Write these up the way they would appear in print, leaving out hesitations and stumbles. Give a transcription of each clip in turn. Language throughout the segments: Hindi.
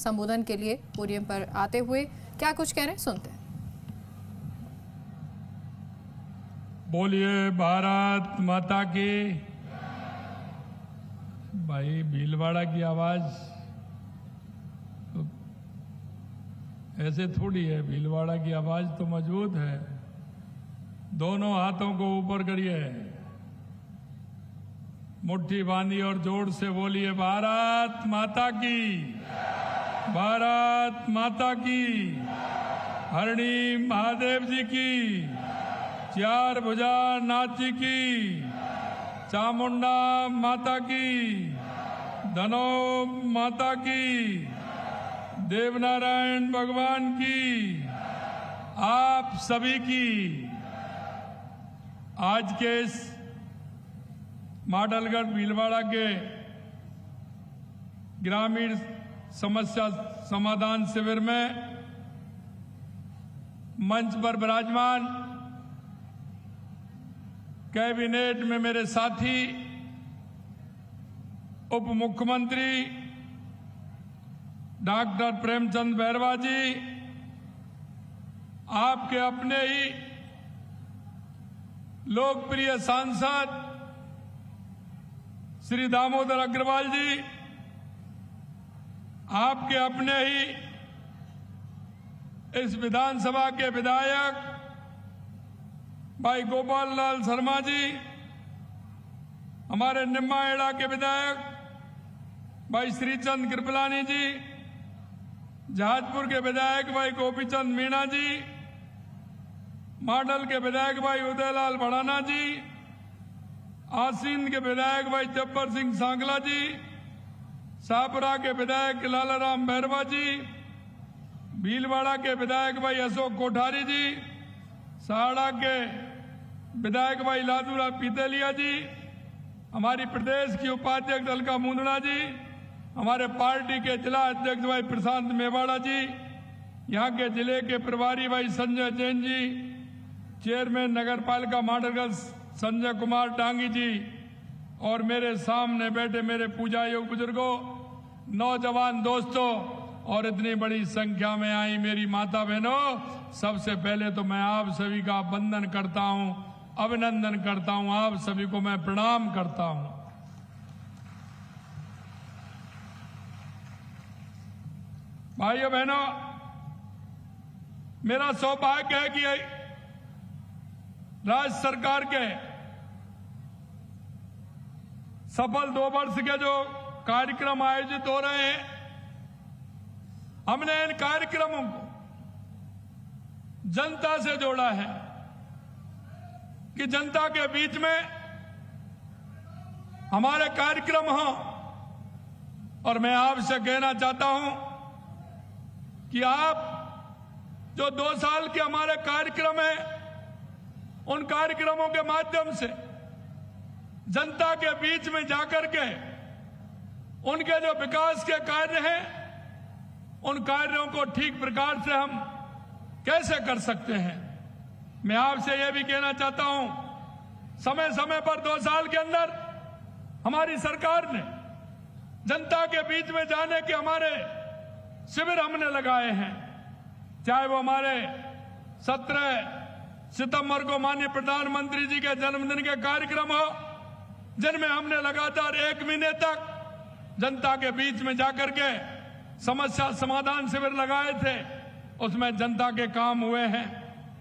संबोधन के लिए पोडियम पर आते हुए क्या कुछ कह रहे हैं, सुनते हैं। बोलिए भारत माता की। भाई भीलवाड़ा की आवाज तो ऐसे थोड़ी है, भीलवाड़ा की आवाज तो मजबूत है। दोनों हाथों को ऊपर करिए, मुट्ठी बांधी और जोर से बोलिए भारत माता की, भारत माता की। हरणी महादेव जी की, चार भुजा नाथ जी की, चामुंडा माता की, धनो माता की, देवनारायण भगवान की, आप सभी की। आज के इस माडलगढ़ भीलवाड़ा के ग्रामीण समस्या समाधान शिविर में मंच पर विराजमान कैबिनेट में मेरे साथी उप मुख्यमंत्री डॉक्टर प्रेमचंद बैरवा जी, आपके अपने ही लोकप्रिय सांसद श्री दामोदर अग्रवाल जी, आपके अपने ही इस विधानसभा के विधायक भाई गोपाल लाल शर्मा जी, हमारे निम्माएड़ा के विधायक भाई श्रीचंद कृपलानी जी, जहाजपुर के विधायक भाई गोपीचंद मीणा जी, माडल के विधायक भाई उदयलाल भड़ाना जी, आसीन के विधायक भाई जब्बर सिंह सांगला जी, सापरा के विधायक लालाराम बैरवा जी, भीलवाड़ा के विधायक भाई अशोक कोठारी जी, सहाड़ा के विधायक भाई लादूराम पीतेलिया जी, हमारी प्रदेश की उपाध्यक्ष अलका मुंदड़ा जी, हमारे पार्टी के जिला अध्यक्ष भाई प्रशांत मेवाड़ा जी, यहाँ के जिले के प्रभारी भाई संजय जैन जी, चेयरमैन नगर पालिका माडलगढ़ संजय कुमार डांगी जी, और मेरे सामने बैठे मेरे पूजा योग बुजुर्गों, नौजवान दोस्तों और इतनी बड़ी संख्या में आई मेरी माता बहनों, सबसे पहले तो मैं आप सभी का वंदन करता हूं, अभिनंदन करता हूं, आप सभी को मैं प्रणाम करता हूं। भाइयों बहनों, मेरा सौभाग्य है कि राज्य सरकार के सफल 2 वर्ष के जो कार्यक्रम आयोजित हो रहे हैं, हमने इन कार्यक्रमों को जनता से जोड़ा है कि जनता के बीच में हमारे कार्यक्रम हों। और मैं आपसे कहना चाहता हूं कि आप जो 2 साल के हमारे कार्यक्रम हैं, उन कार्यक्रमों के माध्यम से जनता के बीच में जाकर के उनके जो विकास के कार्य हैं, उन कार्यों को ठीक प्रकार से हम कैसे कर सकते हैं। मैं आपसे यह भी कहना चाहता हूं, समय समय पर 2 साल के अंदर हमारी सरकार ने जनता के बीच में जाने के हमारे शिविर हमने लगाए हैं, चाहे वो हमारे 17 सितंबर को माननीय प्रधानमंत्री जी के जन्मदिन के कार्यक्रम हो, जिनमें हमने लगातार 1 महीने तक जनता के बीच में जाकर के समस्या समाधान शिविर लगाए थे, उसमें जनता के काम हुए हैं।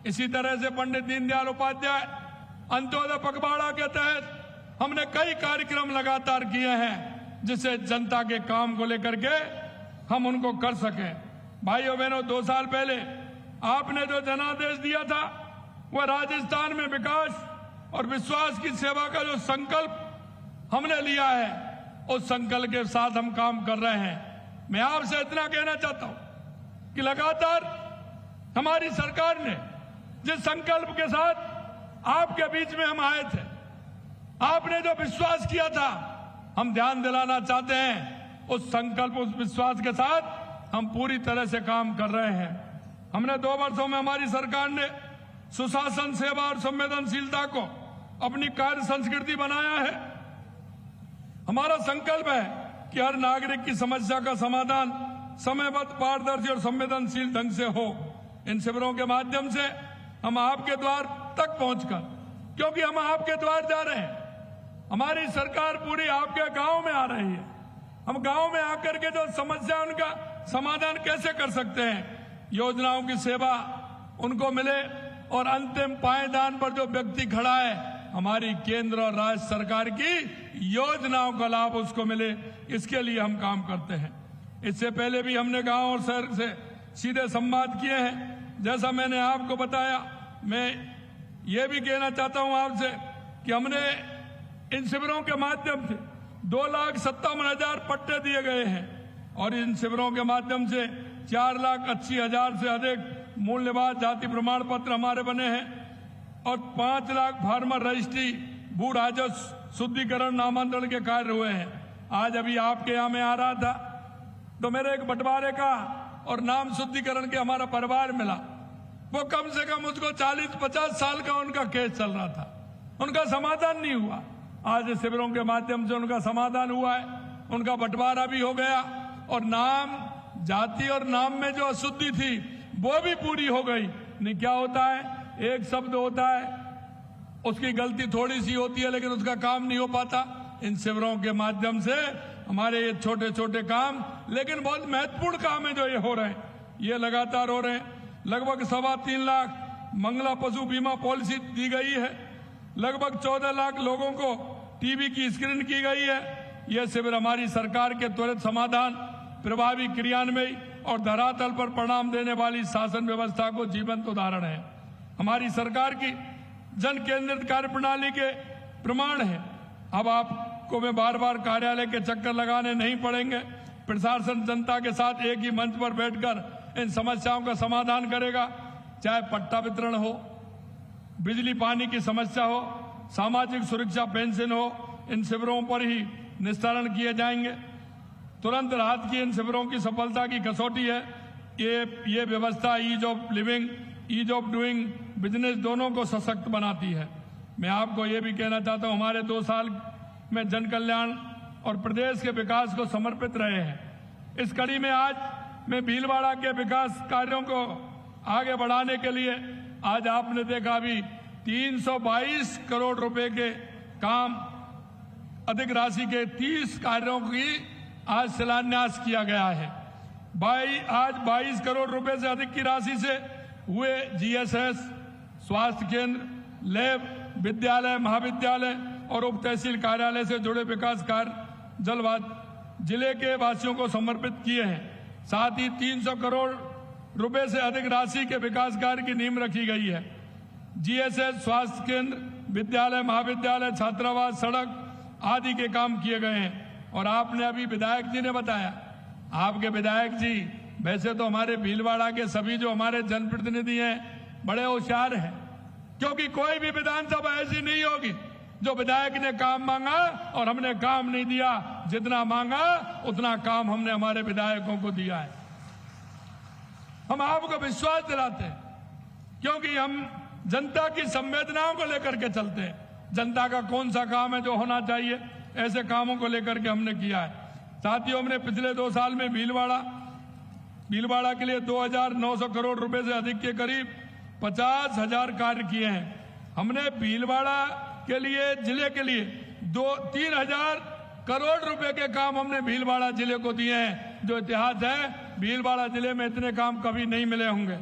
इसी तरह से पंडित दीनदयाल उपाध्याय अंत्योदय पखवाड़ा के तहत हमने कई कार्यक्रम लगातार किए हैं, जिससे जनता के काम को लेकर के हम उनको कर सकें। भाइयों बहनों, 2 साल पहले आपने जो जनादेश दिया था, वह राजस्थान में विकास और विश्वास की सेवा का जो संकल्प हमने लिया है, उस संकल्प के साथ हम काम कर रहे हैं। मैं आपसे इतना कहना चाहता हूं कि लगातार हमारी सरकार ने जिस संकल्प के साथ आपके बीच में हम आए थे, आपने जो विश्वास किया था, हम ध्यान दिलाना चाहते हैं, उस संकल्प उस विश्वास के साथ हम पूरी तरह से काम कर रहे हैं। हमने 2 वर्षों में हमारी सरकार ने सुशासन, सेवा और संवेदनशीलता को अपनी कार्य संस्कृति बनाया है। हमारा संकल्प है कि हर नागरिक की समस्या का समाधान समयबद्ध, पारदर्शी और संवेदनशील ढंग से हो। इन शिविरों के माध्यम से हम आपके द्वार तक पहुंचकर, क्योंकि हम आपके द्वार जा रहे हैं, हमारी सरकार पूरी आपके गांव में आ रही है, हम गांव में आकर के जो समस्या उनका समाधान कैसे कर सकते हैं, योजनाओं की सेवा उनको मिले और अंतिम पायदान पर जो व्यक्ति खड़ा है हमारी केंद्र और राज्य सरकार की योजनाओं का लाभ उसको मिले, इसके लिए हम काम करते हैं। इससे पहले भी हमने गांव और शहर से सीधे संवाद किए हैं। जैसा मैंने आपको बताया, मैं ये भी कहना चाहता हूं आपसे कि हमने इन शिविरों के माध्यम से 2,57,000 पट्टे दिए गए हैं और इन शिविरों के माध्यम से 4,80,000 से अधिक मूल्यवान जाति प्रमाण पत्र हमारे बने हैं और 5 लाख फार्मर रजिस्ट्री, भू राजस्व शुद्धिकरण, नामांतरण के कार्य हुए हैं। आज अभी आपके यहाँ में आ रहा था तो मेरे एक बंटवारे का और नाम शुद्धिकरण के हमारा परिवार मिला, वो कम से कम उसको 40-50 साल का उनका केस चल रहा था, उनका समाधान नहीं हुआ। आज शिविरों के माध्यम से उनका समाधान हुआ है, उनका बंटवारा भी हो गया और नाम, जाति और नाम में जो अशुद्धि थी वो भी पूरी हो गई। नहीं, क्या होता है, एक शब्द होता है, उसकी गलती थोड़ी सी होती है लेकिन उसका काम नहीं हो पाता। इन शिविरों के माध्यम से हमारे ये छोटे छोटे काम लेकिन बहुत महत्वपूर्ण काम है जो ये हो रहे हैं, ये लगातार हो रहे हैं। लगभग 3.25 लाख मंगला पशु बीमा पॉलिसी दी गई है, लगभग 14 लाख लोगों को टीबी की स्क्रीनिंग की गई है। यह शिविर हमारी सरकार के त्वरित समाधान, प्रभावी क्रियान्वयन और धरातल पर परिणाम देने वाली शासन व्यवस्था को जीवंत उदाहरण है। हमारी सरकार की जन केंद्रित कार्य प्रणाली के प्रमाण है। अब आपको मैं बार बार कार्यालय के चक्कर लगाने नहीं पड़ेंगे। प्रशासन जनता के साथ एक ही मंच पर बैठकर इन समस्याओं का समाधान करेगा, चाहे पट्टा वितरण हो, बिजली पानी की समस्या हो, सामाजिक सुरक्षा पेंशन हो, इन शिविरों पर ही निस्तारण किए जाएंगे। तुरंत राहत की इन शिविरों की सफलता की कसौटी है ये व्यवस्था ease of living, ease of doing business दोनों को सशक्त बनाती है। मैं आपको ये भी कहना चाहता हूँ, हमारे 2 साल में जन कल्याण और प्रदेश के विकास को समर्पित रहे हैं। इस कड़ी में आज मैं भीलवाड़ा के विकास कार्यों को आगे बढ़ाने के लिए, आज आपने देखा अभी 322 करोड़ रुपए के काम, अधिक राशि के 30 कार्यों की आज शिलान्यास किया गया है। आज 22 करोड़ रुपए से अधिक की राशि से हुए जीएसएस, स्वास्थ्य केंद्र, लैब, विद्यालय, महाविद्यालय और उप तहसील कार्यालय से जुड़े विकास कार्य जिले के वासियों को समर्पित किए हैं। साथ ही 300 करोड़ रुपए से अधिक राशि के विकास कार्य की नींव रखी गई है। जीएसएस, स्वास्थ्य केंद्र, विद्यालय, महाविद्यालय, छात्रावास, सड़क आदि के काम किए गए हैं। और आपने अभी विधायक जी ने बताया, आपके विधायक जी वैसे तो हमारे भीलवाड़ा के सभी जो हमारे जनप्रतिनिधि हैं बड़े होशियार हैं, क्योंकि कोई भी विधानसभा ऐसी नहीं होगी जो विधायक ने काम मांगा और हमने काम नहीं दिया। जितना मांगा उतना काम हमने हमारे विधायकों को दिया है। हम आपको विश्वास दिलाते हैं क्योंकि हम जनता की संवेदनाओं को लेकर के चलते हैं। जनता का कौन सा काम है जो होना चाहिए, ऐसे कामों को लेकर के हमने किया है। साथियों, हमने पिछले 2 साल में भीलवाड़ा के लिए 2,900 करोड़ रुपए से अधिक के करीब 50,000 कार्य किए हैं। हमने भीलवाड़ा के लिए, जिले के लिए 3,000 करोड़ रुपए के काम हमने भीलवाड़ा जिले को दिए हैं, जो इतिहास है भीलवाड़ा जिले में इतने काम कभी नहीं मिले होंगे।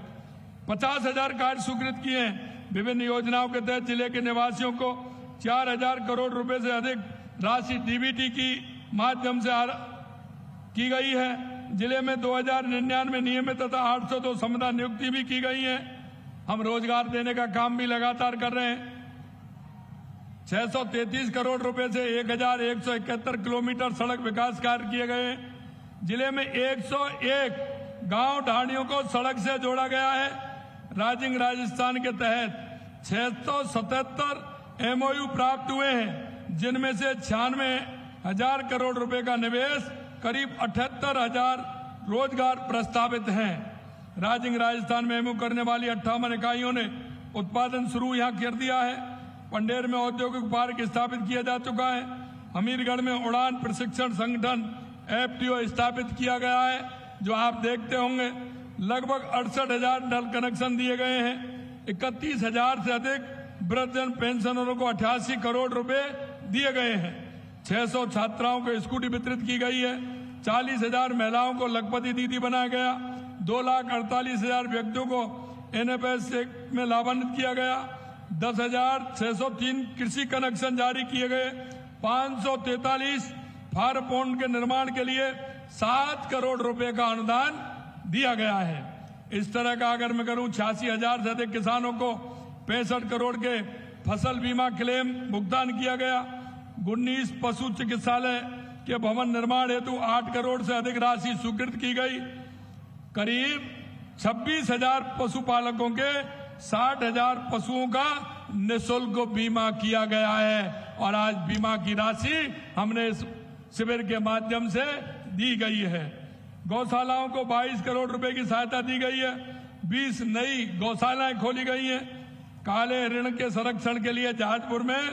50,000 कार्य स्वीकृत किए हैं। विभिन्न योजनाओं के तहत जिले के निवासियों को 4,000 करोड़ रुपए से अधिक राशि डीबीटी की माध्यम से की गई है। जिले में 2,099 नियमित तथा 802 संविदा नियुक्ति भी की गई है। हम रोजगार देने का काम भी लगातार कर रहे हैं। 633 करोड़ रुपए से 1,171 किलोमीटर सड़क विकास कार्य किए गए हैं। जिले में 101 गांव ढाणियों को सड़क से जोड़ा गया है। राजिंग राजस्थान के तहत 677 एमओयू प्राप्त हुए हैं, जिनमें से 96,000 करोड़ रुपए का निवेश, करीब 78,000 रोजगार प्रस्तावित हैं। राजिंग राजस्थान में एमओयू करने वाली 58 इकाइयों ने उत्पादन शुरू यहां कर दिया है। पंडेर में औद्योगिक पार्क स्थापित किया जा चुका है। हमीरगढ़ में उड़ान प्रशिक्षण संगठन एफटीओ स्थापित किया गया है। जो आप देखते होंगे लगभग 68,000 नल कनेक्शन दिए गए हैं। 31,000 से अधिक वृद्धजन पेंशनरों को 88 करोड़ रुपए दिए गए हैं। 600 छात्राओं को स्कूटी वितरित की गई है। 40,000 महिलाओं को लखपति दीदी बनाया गया। 2,48,000 व्यक्तियों को NFS में लाभान्वित किया गया। 10,603 कृषि कनेक्शन जारी किए गए। 543 फार्म पॉन्ड के निर्माण के लिए 7 करोड़ रुपए का अनुदान दिया गया है। इस तरह का अगर मैं करूं 86,000 से अधिक किसानों को 65 करोड़ के फसल बीमा क्लेम भुगतान किया गया। 19 पशु चिकित्सालय के भवन निर्माण हेतु 8 करोड़ से अधिक राशि स्वीकृत की गई। करीब 26,000 पशुपालकों के 60,000 पशुओं का निःशुल्क बीमा किया गया है और आज बीमा की राशि हमने इस शिविर के माध्यम से दी गई है। गौशालाओं को 22 करोड़ रुपए की सहायता दी गई है। 20 नई गौशालाएं खोली गई हैं। काले ऋण के संरक्षण के लिए जहाजपुर में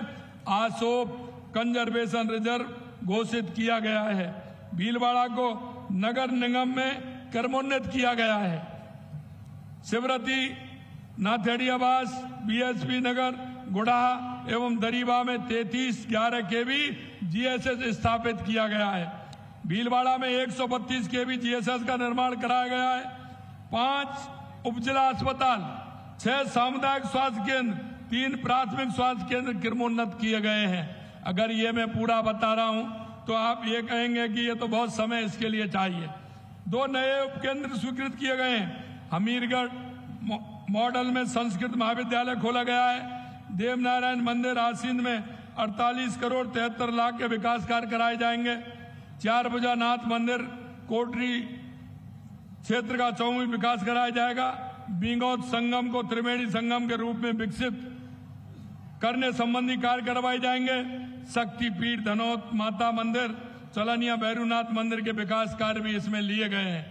आसोप कंजर्वेशन रिजर्व घोषित किया गया है। भीलवाड़ा को नगर निगम में क्रमोन्नत किया गया है। शिवरती, नाथेड़ियाबास, BSP नगर, गुड़ाहा एवं दरीबा में 3311 kV GSS स्थापित किया गया है। भीलवाड़ा में 132 kV GSS का निर्माण कराया गया है। 5 उपजिला अस्पताल, 6 सामुदायिक स्वास्थ्य केंद्र, 3 प्राथमिक स्वास्थ्य केंद्र क्रमोन्नत किए गए हैं। अगर ये मैं पूरा बता रहा हूं तो आप ये कहेंगे कि ये तो बहुत समय इसके लिए चाहिए। 2 नए उपकेंद्र स्वीकृत किए गए हैं। हमीरगढ़ मॉडल में संस्कृत महाविद्यालय खोला गया है। देवनारायण मंदिर आसीन में 48 करोड़ 73 लाख के विकास कार्य कराए जाएंगे। 4 भुजा नाथ मंदिर कोटरी क्षेत्र का 4वां विकास कराया जाएगा। बींगौत संगम को त्रिवेणी संगम के रूप में विकसित करने संबंधी कार्य करवाए जाएंगे। शक्तिपीठ धनौत माता मंदिर, चलनिया भैरूनाथ मंदिर के विकास कार्य भी इसमें लिए गए हैं।